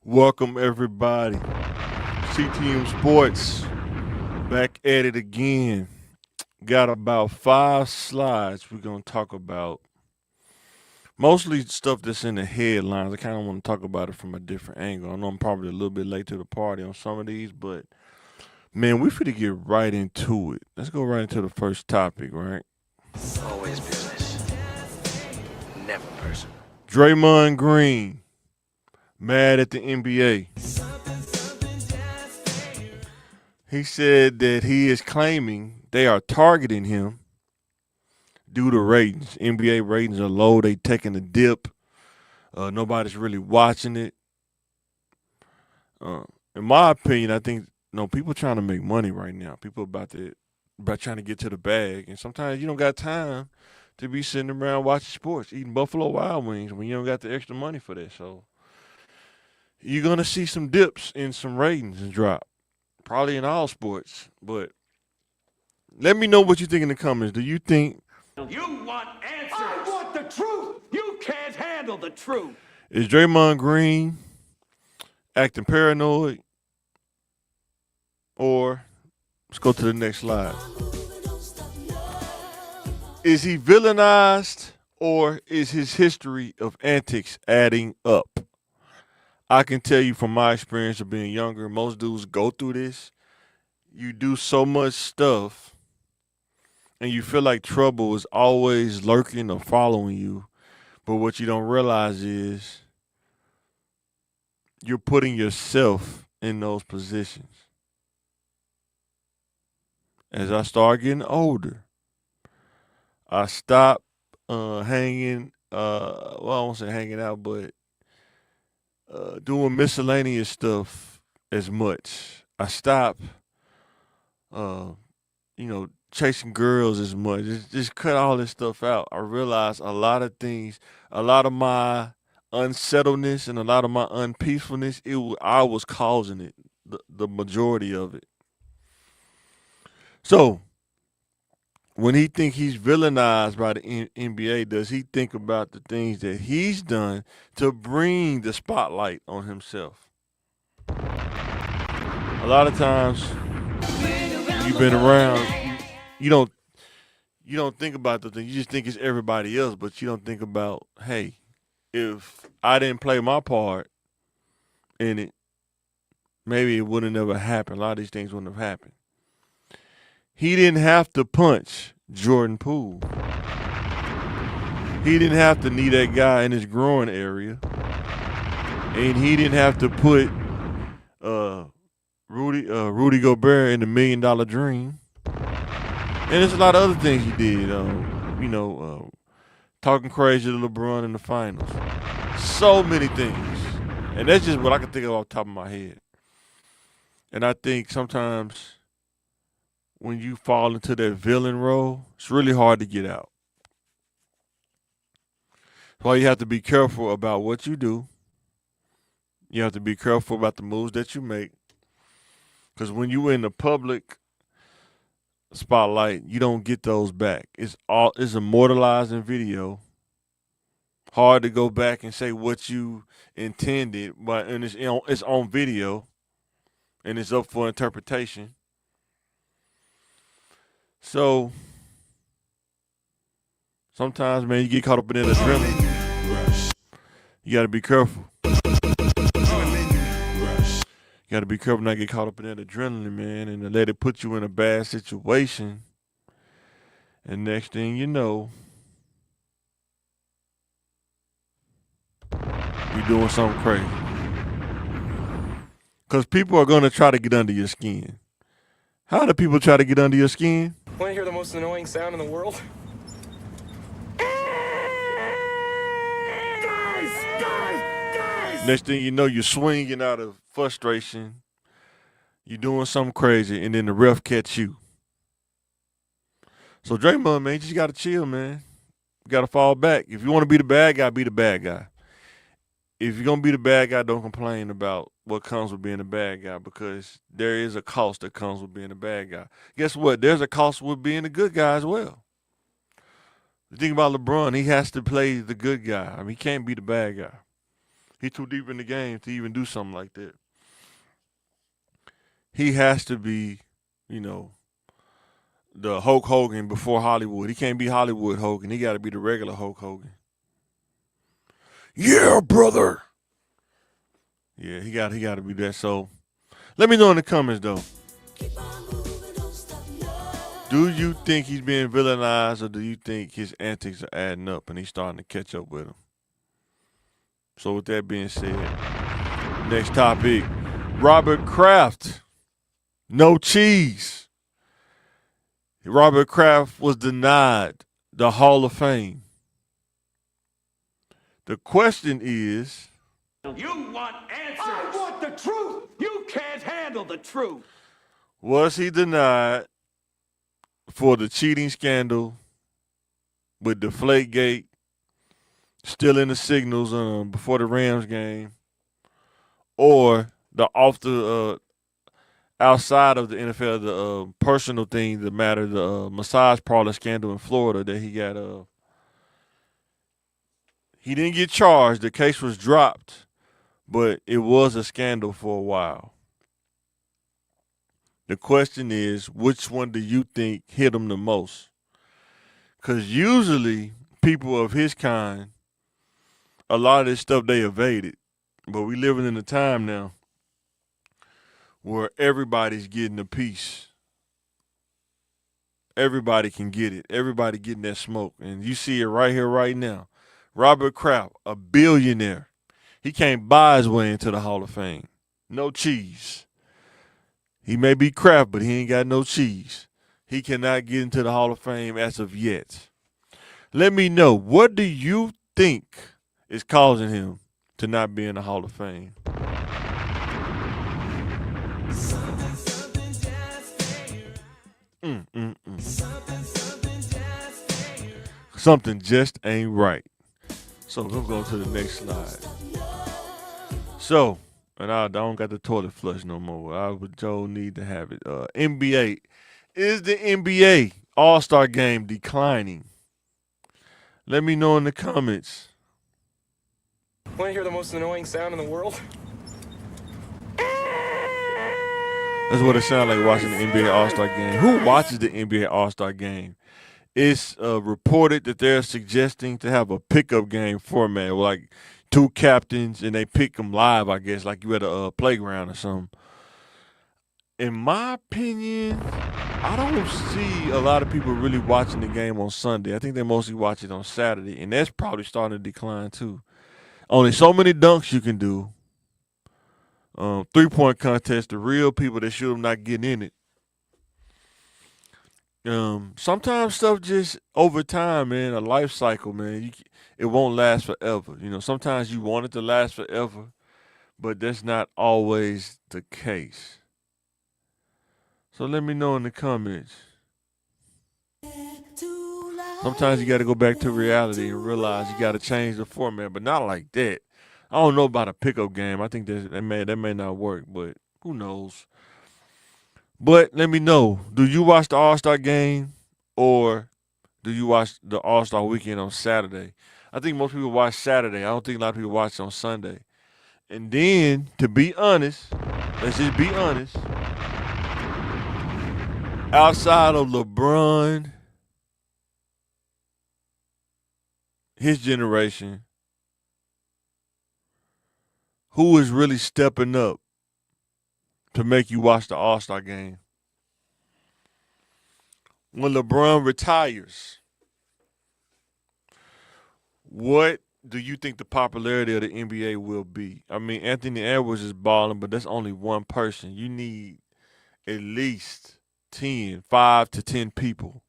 Welcome everybody. CTM Sports back at it again. Got about 5 slides we're gonna talk about. Mostly stuff that's in the headlines. I kind of want to talk about it from a different angle. I know I'm probably a little bit late to the party on some of these, but man, we finna get right into it. Let's go right into the first topic, right? Always business, never personal. Draymond Green mad at the NBA. He said that he is claiming they are targeting him due to ratings. NBA ratings are low. They taking a dip. Nobody's really watching it. In my opinion, I think people trying to make money right now. People about trying to get to the bag, and sometimes you don't got time to be sitting around watching sports, eating Buffalo Wild Wings when you don't got the extra money for that. So you're gonna see some dips in some ratings and drop, probably in all sports. But let me know what you think in the comments. Do you think You want answers. I want the truth. You can't handle the truth. is Draymond Green acting paranoid, or let's go to the next slide. Is he villainized, or is his history of antics adding up? I can tell you from my experience of being younger, most dudes go through this. You do so much stuff, and you feel like trouble is always lurking or following you. But what you don't realize is you're putting yourself in those positions. As I start getting older, I stop hanging. I won't say hanging out, but doing miscellaneous stuff as much. I stop, uh, chasing girls as much. Just cut all this stuff out. I realize a lot of things, a lot of my unsettledness and a lot of my unpeacefulness, I was causing it, the majority of it. So when he think he's villainized by the NBA, does he think about the things that he's done to bring the spotlight on himself? A lot of times you've been around, you don't think about the thing. You just think it's everybody else, but you don't think about, hey, if I didn't play my part in it, maybe it would have never happened. A lot of these things wouldn't have happened. He didn't have to punch Jordan Poole. He didn't have to knee that guy in his groin area. And he didn't have to put Rudy Gobert in the $1 Million Dream. And there's a lot of other things he did. Talking crazy to LeBron in the finals. So many things. And that's just what I can think of off the top of my head. And I think sometimes when you fall into that villain role, it's really hard to get out. That's why you have to be careful about what you do. You have to be careful about the moves that you make. Because when you're in the public spotlight, you don't get those back. It's immortalized in video. Hard to go back and say what you intended, and it's on video, and it's up for interpretation. So sometimes, man, you get caught up in that adrenaline. You got to be careful. You got to be careful not to get caught up in that adrenaline, man, and to let it put you in a bad situation. And next thing you know, you're doing something crazy. Because people are going to try to get under your skin. How do people try to get under your skin? Want to hear the most annoying sound in the world? Next thing you know, you're swinging out of frustration. You're doing something crazy, and then the ref catch you. So Draymond, man, you just got to chill, man. You got to fall back. If you want to be the bad guy, be the bad guy. If you're going to be the bad guy, don't complain about what comes with being a bad guy, because there is a cost that comes with being a bad guy. Guess what? There's a cost with being a good guy as well. You think about LeBron, he has to play the good guy. I mean, he can't be the bad guy. He's too deep in the game to even do something like that. He has to be, you know, the Hulk Hogan before Hollywood. He can't be Hollywood Hogan. He got to be the regular Hulk Hogan. Yeah, brother. Yeah, he got to be that. So let me know in the comments though. Do you think he's being villainized, or do you think his antics are adding up and he's starting to catch up with him? So with that being said, next topic: Robert Kraft. No cheese. Robert Kraft was denied the Hall of Fame. The question is, You want answers. I want the truth. You can't handle the truth. was he denied for the cheating scandal with Deflategate, stealing the signals before the Rams game, or the off the outside of the NFL, the personal thing that mattered, the massage parlor scandal in Florida that he got? He didn't get charged. The case was dropped, but it was a scandal for a while. The question is, which one do you think hit him the most? Because usually people of his kind, a lot of this stuff they evaded. But we living in a time now where everybody's getting a piece. Everybody can get it. Everybody getting that smoke. And you see it right here, right now. Robert Kraft, a billionaire. He can't buy his way into the Hall of Fame. No cheese. He may be Kraft, but he ain't got no cheese. He cannot get into the Hall of Fame as of yet. Let me know, what do you think is causing him to not be in the Hall of Fame? Something just ain't right. So we'll go to the next slide. So, and I don't got the toilet flush no more. I would Joe need to have it. NBA. Is the NBA All-Star game declining? Let me know in the comments. Want to hear the most annoying sound in the world? That's what it sounds like watching the NBA All-Star game. Who watches the NBA All-Star game? It's reported that they're suggesting to have a pickup game format, like two captains, and they pick them live, I guess, like you at a playground or something. In my opinion, I don't see a lot of people really watching the game on Sunday. I think they mostly watch it on Saturday, and that's probably starting to decline too. Only so many dunks you can do. 3-point contest, the real people that shoot them not getting in it. Sometimes stuff just over time, man, a life cycle, man, it won't last forever. You know, sometimes you want it to last forever, but that's not always the case. So let me know in the comments. Sometimes you got to go back to reality and realize you got to change the format, but not like that. I don't know about a pickup game. I think that may not work, but who knows? But let me know. Do you watch the All-Star game, or do you watch the All-Star weekend on Saturday? I think most people watch Saturday. I don't think a lot of people watch on Sunday. And then, to be honest, let's just be honest, outside of LeBron, his generation, who is really stepping up to make you watch the All-Star game? When LeBron retires, what do you think the popularity of the NBA will be? I mean, Anthony Edwards is balling, but that's only one person. You need at least 5 to 10 people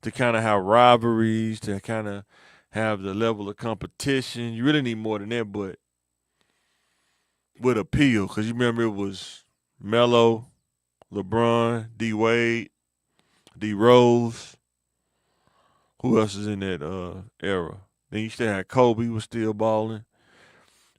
to kind of have rivalries, to kind of have the level of competition. You really need more than that, but with appeal, because you remember it was Melo, LeBron, D Wade, D Rose. Who else is in that era? Then you still had Kobe was still balling.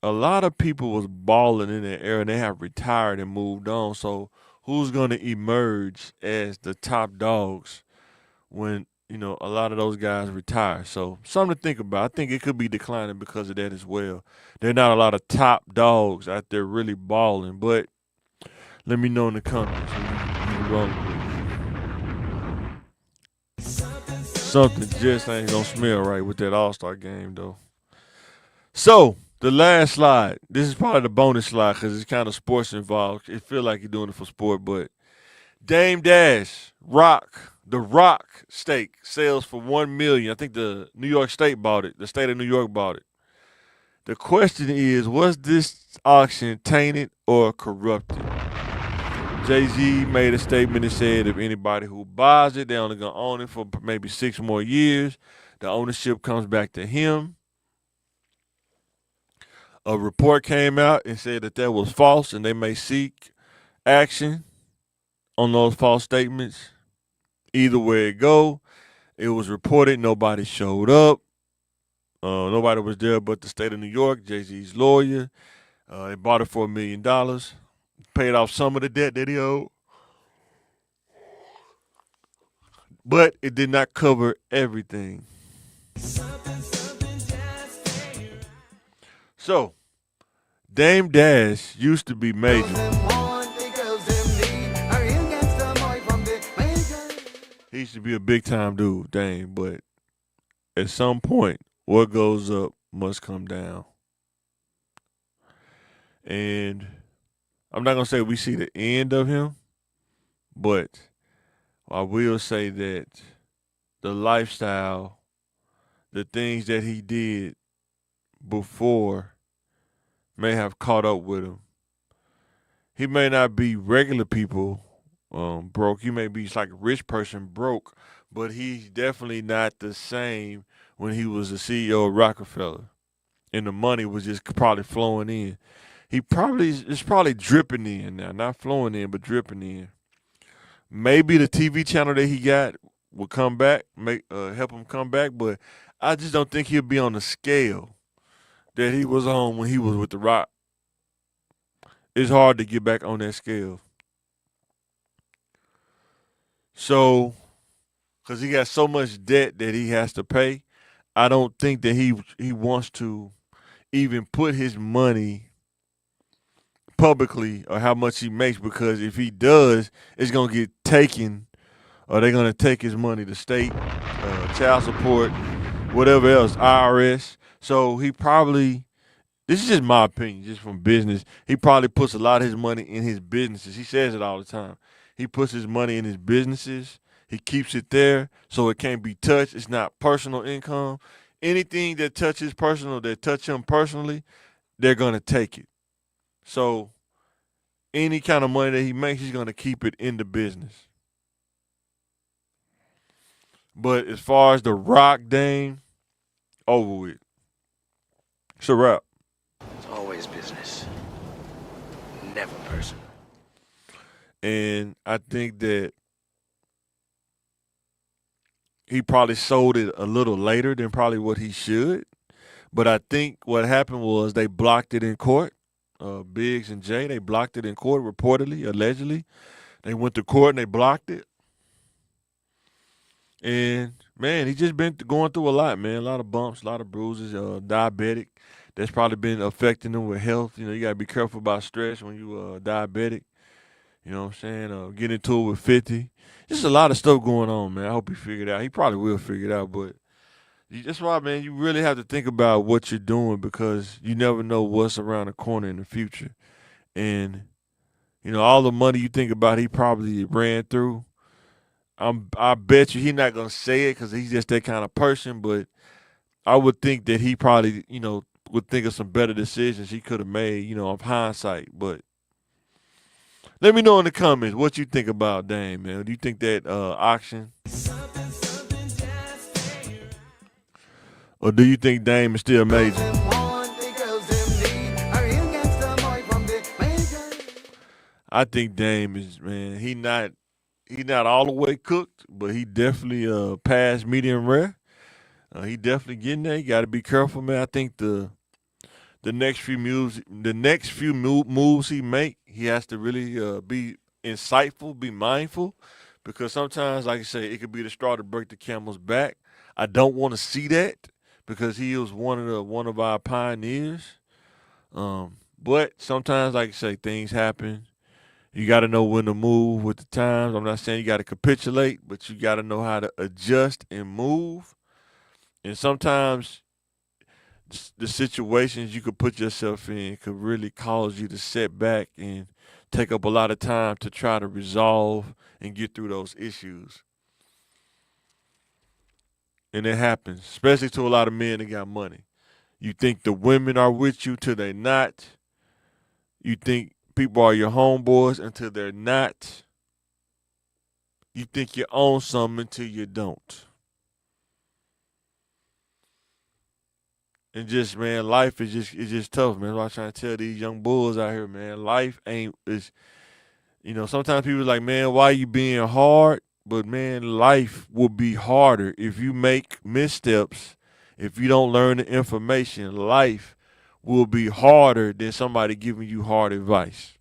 A lot of people was balling in that era, and they have retired and moved on. So who's going to emerge as the top dogs when a lot of those guys retire. So something to think about. I think it could be declining because of that as well. There are not a lot of top dogs out there really balling. But let me know in the comments who you rolling with. Something just ain't gonna smell right with that All-Star game though. So the last slide. This is probably the bonus slide because it's kind of sports involved. It feel like you're doing it for sport, but Dame Dash, the Rock steak sells for $1 million. I think the New York State bought it. The state of New York bought it. The question is, was this auction tainted or corrupted? Jay-Z made a statement and said if anybody who buys it, they're only gonna own it for maybe 6 more years. The ownership comes back to him. A report came out and said that was false, and they may seek action on those false statements. Either way it go, it was reported nobody showed up. Nobody was there but the state of New York, Jay-Z's lawyer. They bought it for $1 million, paid off some of the debt that he owed, but it did not cover everything. So, Dame Dash used to be major. He used to be a big time dude, Dame, but at some point, what goes up must come down. And I'm not going to say we see the end of him, but I will say that the lifestyle, the things that he did before may have caught up with him. He may not be regular people broke. He may be like a rich person broke, but he's definitely not the same when he was the CEO of Rockefeller. And the money was just probably flowing in. It's probably dripping in now, not flowing in, but dripping in. Maybe the TV channel that he got will come back, help him come back, but I just don't think he'll be on the scale that he was on when he was with The Rock. It's hard to get back on that scale. So, because he got so much debt that he has to pay, I don't think that he wants to even put his money publicly or how much he makes, because if he does, it's going to get taken, or they're going to take his money, the state, child support, whatever else, IRS. So he probably, this is just my opinion, just from business, he probably puts a lot of his money in his businesses. He says it all the time. He puts his money in his businesses. He keeps it there so it can't be touched. It's not personal income. Anything that touch him personally, they're going to take it. So any kind of money that he makes, he's going to keep it in the business. But as far as the Rock Dame, over with. It's a wrap. It's always business, never personal. And I think that he probably sold it a little later than probably what he should. But I think what happened was they blocked it in court. Biggs and Jay, they blocked it in court, reportedly, allegedly. They went to court and they blocked it. And, man, he just been going through a lot, man. A lot of bumps, a lot of bruises, diabetic. That's probably been affecting him with health. You got to be careful about stress when you diabetic. You know what I'm saying? Get into it with 50. Just a lot of stuff going on, man. I hope he figured it out. He probably will figure it out, but that's why, man, you really have to think about what you're doing, because you never know what's around the corner in the future. And, all the money you think about he probably ran through, I bet you he's not going to say it because he's just that kind of person, but I would think that he probably, would think of some better decisions he could have made, of hindsight. But let me know in the comments what you think about Dame, man. Do you think that auction, or do you think Dame is still major? I think Dame is, man. He not all the way cooked, but he definitely past medium rare. He definitely getting there. You got to be careful, man. I think the next few moves he make, he has to really be insightful, be mindful, because sometimes, like I say, it could be the straw to break the camel's back. I don't want to see that because he was one of our pioneers. But sometimes, like I say, things happen. You got to know when to move with the times. I'm not saying you got to capitulate, but you got to know how to adjust and move. And sometimes the situations you could put yourself in could really cause you to set back and take up a lot of time to try to resolve and get through those issues. And it happens, especially to a lot of men that got money. You think the women are with you till they're not. You think people are your homeboys until they're not. You think you own something until you don't. And just, man, life is just tough, man. That's what I'm trying to tell these young bulls out here, man. Life ain't is sometimes people are like, man, why you being hard? But man, life will be harder if you make missteps. If you don't learn the information, life will be harder than somebody giving you hard advice.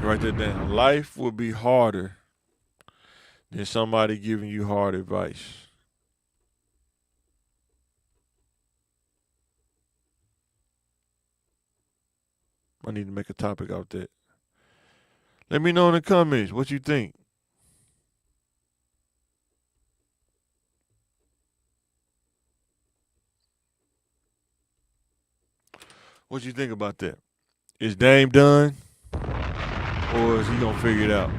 Write that down. Life will be harder than somebody giving you hard advice. I need to make a topic out that. Let me know in the comments what you think. What you think about that? Is Dame done? Or is he gonna figure it out?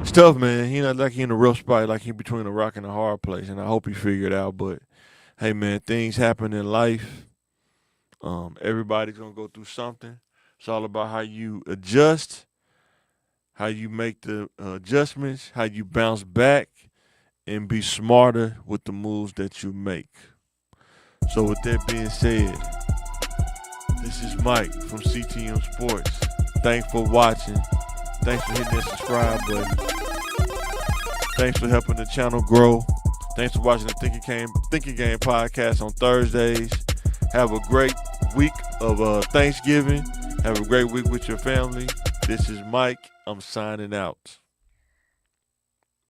It's tough, man. He not like he in a rough spot, like he between a rock and a hard place, and I hope he figured it out. But hey, man, things happen in life. Everybody's gonna go through something. It's all about how you adjust, how you make the adjustments, how you bounce back, and be smarter with the moves that you make. So with that being said, this is Mike from CTM Sports. Thanks for watching. Thanks for hitting that subscribe button. Thanks for helping the channel grow. Thanks for watching the Thinking Game podcast on Thursdays. Have a great week of Thanksgiving. Have a great week with your family. This is Mike. I'm signing out.